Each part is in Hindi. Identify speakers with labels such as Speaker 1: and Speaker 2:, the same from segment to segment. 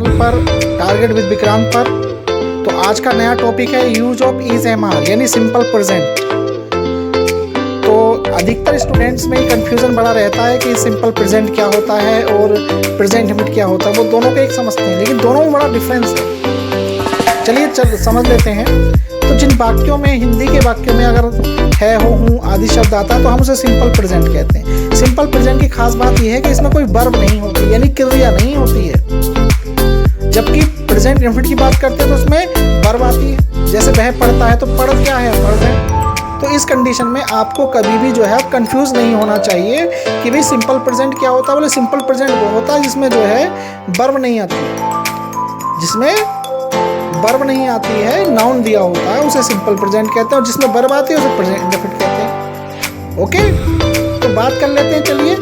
Speaker 1: चैनल पर टारगेट विद विक्रांत पर। तो आज का नया टॉपिक है use of is am are यानी सिंपल प्रेजेंट। तो अधिकतर स्टूडेंट्स में कन्फ्यूज़न बड़ा रहता है कि सिंपल प्रेजेंट क्या होता है और प्रेजेंट लिमिट क्या होता है। वो दोनों को एक समझते हैं, लेकिन दोनों में बड़ा डिफरेंस है। चलिए समझ लेते हैं। तो जिन वाक्यों में, हिंदी के वाक्यों में अगर है, हो, हूँ आदि शब्द आता है तो हम उसे सिंपल प्रेजेंट कहते हैं। सिंपल प्रेजेंट की खास बात यह है कि इसमें कोई वर्ब नहीं होती, यानी क्रिया नहीं होती है। जबकि प्रेजेंट इंडेफिनिट की बात करते हैं तो उसमें वर्ब आती है। जैसे वह पढ़ता है तो पढ़ क्या है, पढ़ रहे हैं। तो इस कंडीशन में आपको कभी भी जो है कंफ्यूज नहीं होना चाहिए कि भाई सिंपल प्रेजेंट क्या होता है। बोले सिंपल प्रेजेंट वो होता है जिसमें जो है वर्ब नहीं आती, जिसमें वर्ब नहीं आती है, नाउन दिया होता है, उसे सिंपल प्रेजेंट कहते हैं। और जिसमें वर्ब आती है उसे प्रेजेंट इंडेफिनिट कहते हैं। ओके, तो बात कर लेते हैं। चलिए,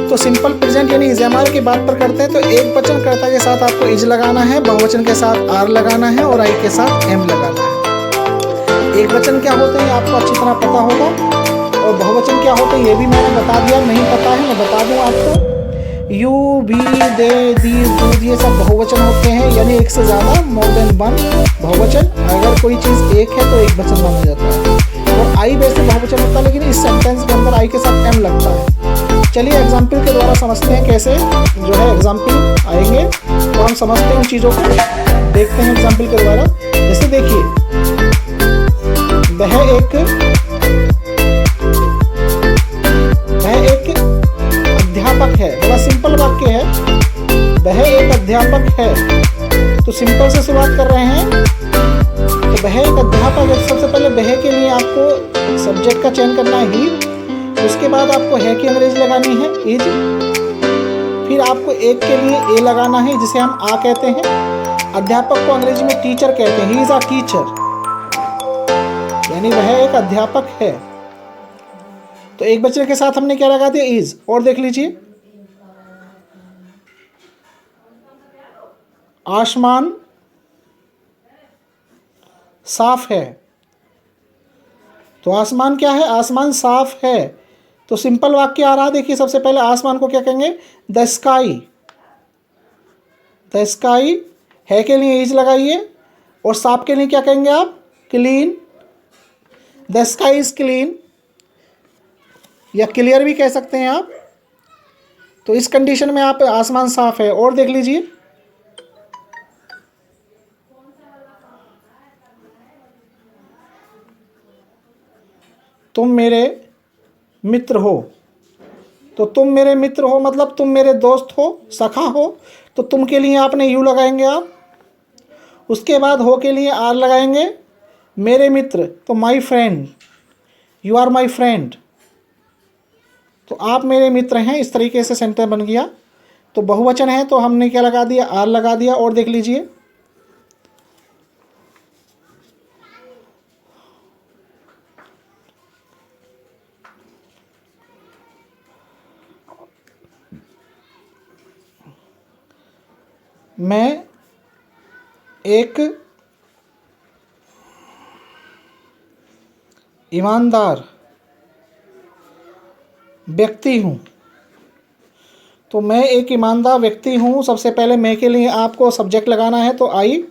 Speaker 1: तो सिंपल प्रेजेंट यानी इज एम आर की बात पर करते हैं। तो एक वचन कर्ता के साथ आपको इज लगाना है, बहुवचन के साथ आर लगाना है और आई के साथ एम लगाना है। एक वचन क्या होते हैं आपको अच्छी तरह पता होगा, और बहुवचन क्या होते हैं ये भी मैंने बता दिया। नहीं पता है मैं बता दूं आपको। यू, वी, दे, दीज, दूध ये सब बहुवचन होते हैं, यानी एक से ज़्यादा, मोर देन वन बहुवचन। अगर कोई चीज़ एक है तो एक वचन माना जाता है। और आई वैसे बहुवचन होता है, लेकिन इस सेंटेंस के अंदर आई के साथ एम लगता है। चलिए एग्जाम्पल के द्वारा समझते हैं कैसे जो है एग्जाम्पल आएंगे, तो हम समझते हैं उन चीज़ों को, देखते हैं एग्जाम्पल के द्वारा। जैसे देखिए, वह एक अध्यापक है, बड़ा सिंपल वाक्य है। वह एक अध्यापक है, तो सिंपल से शुरुआत कर रहे हैं। तो वह एक अध्यापक है, सबसे पहले वह के लिए आपको सब्जेक्ट का चयन करना है ही, उसके बाद आपको है की अंग्रेजी लगानी है इज, फिर आपको एक के लिए ए लगाना है जिसे हम आ कहते हैं। अध्यापक को अंग्रेजी में टीचर कहते हैं, ही इज अ टीचर, यानी वह एक अध्यापक है। तो एक वचन के साथ हमने क्या लगा दिया, इज। और देख लीजिए, आसमान साफ है, तो आसमान क्या है, आसमान साफ है। तो सिंपल वाक्य आ रहा है। देखिए सबसे पहले आसमान को क्या कहेंगे, द स्काई। द स्काई है के लिए इज लगाइए, और साफ के लिए क्या कहेंगे आप, clean. The sky is clean, या क्लियर भी कह सकते हैं आप। तो इस कंडीशन में आप आसमान साफ है। और देख लीजिए, तुम मेरे मित्र हो, तो तुम मेरे मित्र हो मतलब तुम मेरे दोस्त हो, सखा हो। तो तुम के लिए आपने यू लगाएंगे आप, उसके बाद हो के लिए आर लगाएंगे। मेरे मित्र तो my friend, you are my friend, तो आप मेरे मित्र हैं। इस तरीके से सेंटेंस बन गया। तो बहुवचन है तो हमने क्या लगा दिया, आर लगा दिया। और देख लीजिए, मैं एक ईमानदार व्यक्ति हूँ, तो मैं एक ईमानदार व्यक्ति हूँ। सबसे पहले मैं के लिए आपको सब्जेक्ट लगाना है तो आई,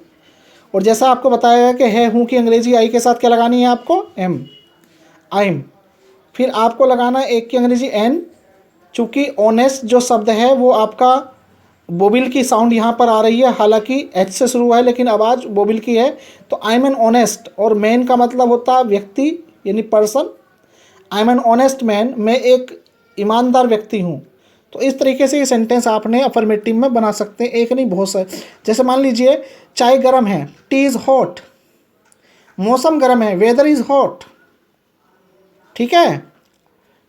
Speaker 1: और जैसा आपको बताया गया कि है हूँ की अंग्रेजी आई के साथ क्या लगानी है आपको, एम, आई एम। फिर आपको लगाना है एक की अंग्रेजी एन। चूँकि ऑनेस्ट जो शब्द है वो आपका बोबिल की साउंड यहाँ पर आ रही है, हालांकि एच से शुरू हुआ है लेकिन आवाज़ बोबिल की है। तो आई एम एन ऑनेस्ट, और मैन का मतलब होता है व्यक्ति यानी person. I am an honest man, मैं एक ईमानदार व्यक्ति हूँ। तो इस तरीके से ये सेंटेंस आपने अफर्मेटिव में बना सकते हैं, एक नहीं बहुत सारे। जैसे मान लीजिए चाय गर्म है, टी इज़ हॉट, मौसम गर्म है, वेदर इज़ हॉट। ठीक है,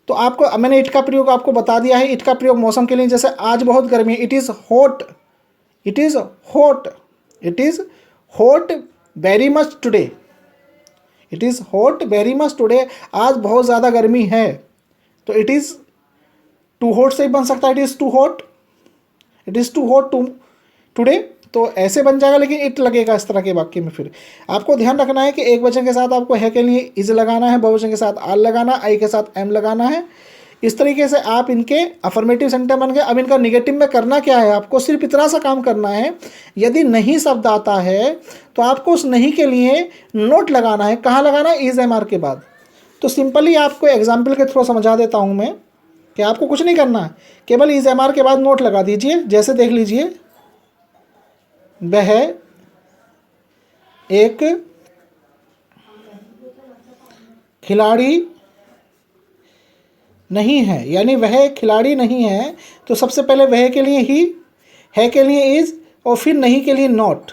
Speaker 1: तो आपको मैंने इट का प्रयोग आपको बता दिया है। इट का प्रयोग मौसम के लिए, जैसे आज बहुत गर्मी है, it is hot, it is hot, it is hot very much today, it is hot very much today, आज बहुत ज़्यादा गर्मी है। तो इट इज़ टू हॉट से ही बन सकता है, it is too hot, it is too hot today. तो ऐसे बन जाएगा, लेकिन इट लगेगा इस तरह के वाक्य में। फिर आपको ध्यान रखना है कि एक वचन के साथ आपको है के लिए इज लगाना है, बहुवचन के साथ आर लगाना, आई के साथ एम लगाना है। इस तरीके से आप इनके अफर्मेटिव सेंटेंस बन गए। अब इनका निगेटिव में करना क्या है, आपको सिर्फ इतना सा काम करना है, यदि नहीं शब्द आता है तो आपको उस नहीं के लिए नोट लगाना है। कहाँ लगाना है, इज एम आर के बाद। तो सिंपली आपको एग्जाम्पल के थ्रू समझा देता हूँ मैं कि आपको कुछ नहीं करना है, केवल इज एम आर के बाद नोट लगा दीजिए। जैसे देख लीजिए, वह एक खिलाड़ी नहीं है, यानी वह एक खिलाड़ी नहीं है। तो सबसे पहले वह के लिए ही, है के लिए इज, और फिर नहीं के लिए नॉट।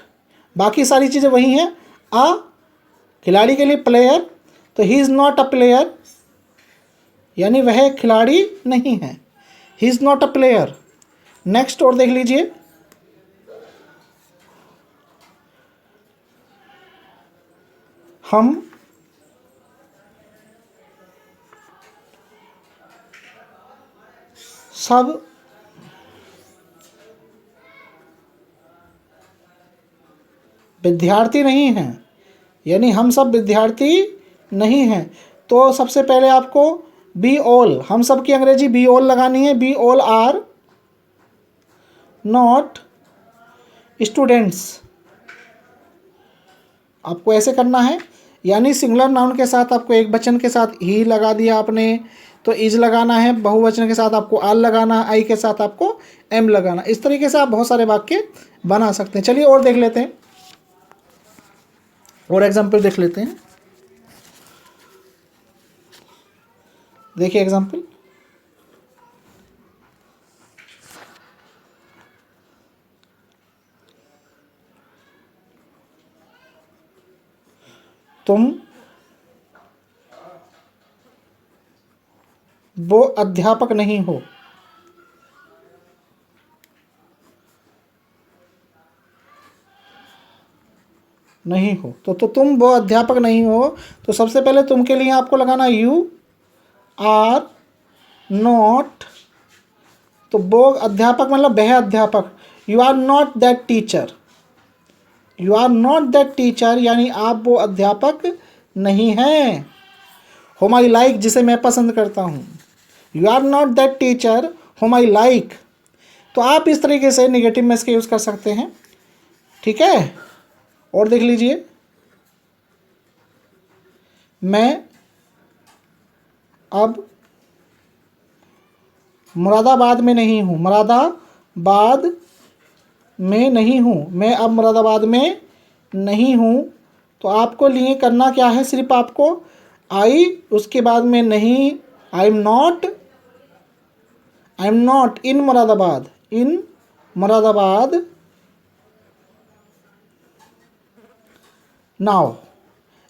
Speaker 1: बाकी सारी चीज़ें वही हैं। अ खिलाड़ी के लिए प्लेयर, तो he is not a player, यानी वह एक खिलाड़ी नहीं है, he is not a player. Next और देख लीजिए, हम सब विद्यार्थी नहीं हैं, यानी हम सब विद्यार्थी नहीं हैं। तो सबसे पहले आपको बी ऑल, हम सब की अंग्रेजी बी ऑल लगानी है। Be all are not students, आपको ऐसे करना है। यानी सिंगुलर नाउन के साथ आपको एक वचन के साथ ही लगा दिया आपने, तो इज लगाना है। बहुवचन के साथ आपको आल लगाना है, आई के साथ आपको एम लगाना। इस तरीके से आप बहुत सारे वाक्य बना सकते हैं। चलिए और देख लेते हैं, और एग्जाम्पल देख लेते हैं। देखिए एग्जाम्पल, तुम वो अध्यापक नहीं हो। नहीं हो तो तुम वो अध्यापक नहीं हो। तो सबसे पहले तुम के लिए आपको लगाना यू आर नॉट, तो वो अध्यापक मतलब वह अध्यापक। You are not that teacher, you are not that teacher, यानी आप वो अध्यापक नहीं हैं। होम आई लाइक, जिसे मैं पसंद करता हूँ। You are not that teacher whom I like. तो आप इस तरीके से निगेटिव में इसके यूज़ कर सकते हैं। ठीक है, और देख लीजिए, मैं अब मुरादाबाद में नहीं हूँ। मुरादाबाद में नहीं हूँ, मैं अब मुरादाबाद में नहीं हूँ। तो आपको लिए करना क्या है, सिर्फ आपको आई, उसके बाद में नहीं, I am not in Moradabad, in Moradabad now,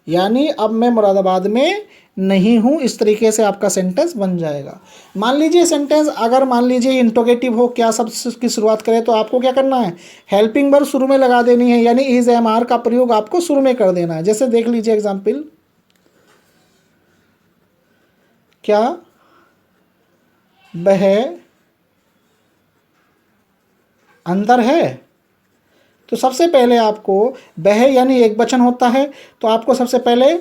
Speaker 1: यानी अब मैं मुरादाबाद में नहीं हूँ। इस तरीके से आपका सेंटेंस बन जाएगा। मान लीजिए सेंटेंस अगर मान लीजिए इंट्रोगेटिव हो, क्या शब्द की शुरुआत करें, तो आपको क्या करना है, हेल्पिंग वर्ब शुरू में लगा देनी है, यानी इज एम आर का प्रयोग आपको शुरू में कर देना है। जैसे देख लीजिए एग्जाम्पल, क्या वह अंदर है। तो सबसे पहले आपको वह यानी एक वचन होता है, तो आपको सबसे पहले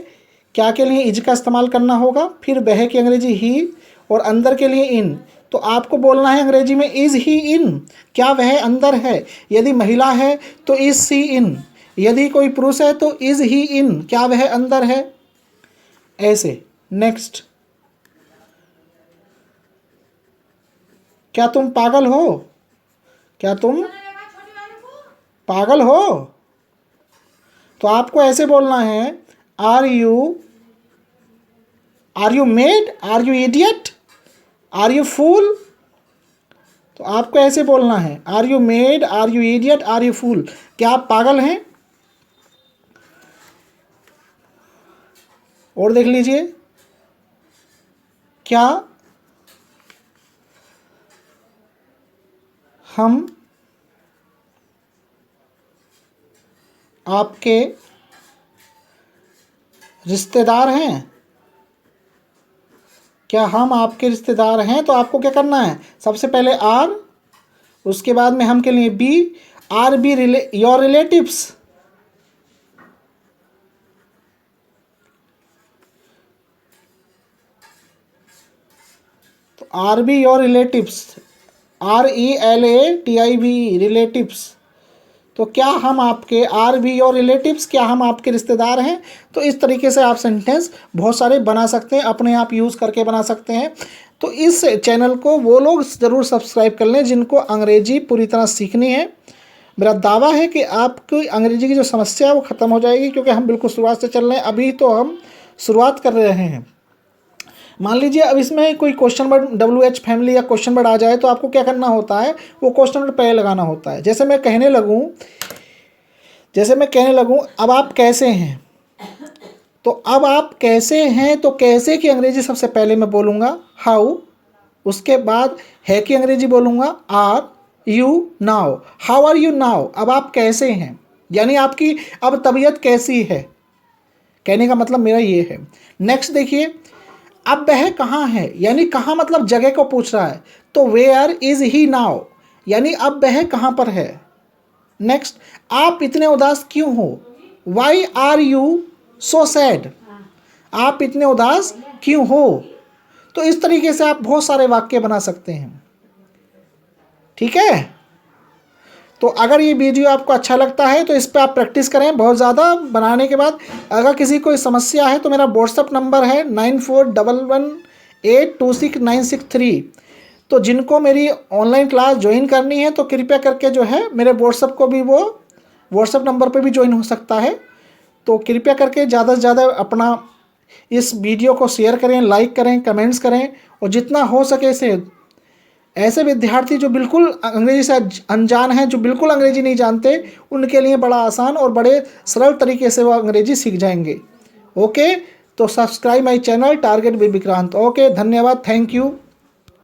Speaker 1: क्या के लिए इज का इस्तेमाल करना होगा, फिर वह की अंग्रेजी ही, और अंदर के लिए इन। तो आपको बोलना है अंग्रेजी में इज ही इन, क्या वह अंदर है। यदि महिला है तो इज सी इन, यदि कोई पुरुष है तो इज ही इन, क्या वह अंदर है। ऐसे। नेक्स्ट, क्या तुम पागल हो, क्या तुम पागल हो। तो आपको ऐसे बोलना है, are you mad, are you idiot, are you fool. तो आपको ऐसे बोलना है, are you mad, are you idiot, are you fool, क्या आप पागल हैं। और देख लीजिए, क्या हम आपके रिश्तेदार हैं, क्या हम आपके रिश्तेदार हैं। तो आपको क्या करना है, सबसे पहले आर, उसके बाद में हम के लिए be, are be your relatives. तो are be your relatives, RELATIV relatives. तो क्या हम आपके आर बी योर रिलेटिव्स, क्या हम आपके रिश्तेदार हैं। तो इस तरीके से आप सेंटेंस बहुत सारे बना सकते हैं, अपने आप यूज़ करके बना सकते हैं। तो इस चैनल को वो लोग ज़रूर सब्सक्राइब कर लें जिनको अंग्रेजी पूरी तरह सीखनी है। मेरा दावा है कि आपकी अंग्रेजी की जो समस्या है वो ख़त्म हो जाएगी, क्योंकि हम बिल्कुल शुरुआत से चल रहे हैं, अभी तो हम शुरुआत कर रहे हैं। मान लीजिए अब इसमें कोई क्वेश्चन वर्ड WH फैमिली या क्वेश्चन वर्ड आ जाए तो आपको क्या करना होता है, वो क्वेश्चन वर्ड पहले लगाना होता है। जैसे मैं कहने लगूँ अब आप कैसे हैं, तो अब आप कैसे हैं, तो कैसे की अंग्रेजी सबसे पहले मैं बोलूँगा हाउ, उसके बाद है की अंग्रेजी बोलूँगा are you now, how are you now, अब आप कैसे हैं, यानी आपकी अब तबीयत कैसी है, कहने का मतलब मेरा ये है। नेक्स्ट देखिए, अब वह कहाँ है, यानी कहाँ मतलब जगह को पूछ रहा है, तो वेयर इज ही नाउ, यानी अब वह कहाँ पर है। नेक्स्ट, आप इतने उदास क्यों हो, why are you so sad, आप इतने उदास क्यों हो। तो इस तरीके से आप बहुत सारे वाक्य बना सकते हैं, ठीक है। तो अगर ये वीडियो आपको अच्छा लगता है तो इस पर आप प्रैक्टिस करें बहुत ज़्यादा। बनाने के बाद अगर किसी कोई समस्या है तो मेरा व्हाट्सअप नंबर है 9411826963। तो जिनको मेरी ऑनलाइन क्लास ज्वाइन करनी है तो कृपया करके जो है मेरे व्हाट्सअप को भी, वो व्हाट्सअप नंबर पे भी ज्वाइन हो सकता है। तो कृपया करके ज़्यादा से ज़्यादा अपना इस वीडियो को शेयर करें, लाइक करें, कमेंट्स करें, और जितना हो सके से ऐसे विद्यार्थी जो बिल्कुल अंग्रेजी से अनजान हैं, जो बिल्कुल अंग्रेजी नहीं जानते, उनके लिए बड़ा आसान और बड़े सरल तरीके से वो अंग्रेजी सीख जाएंगे। ओके, तो subscribe my channel target with Vikrant. Okay, धन्यवाद, थैंक यू।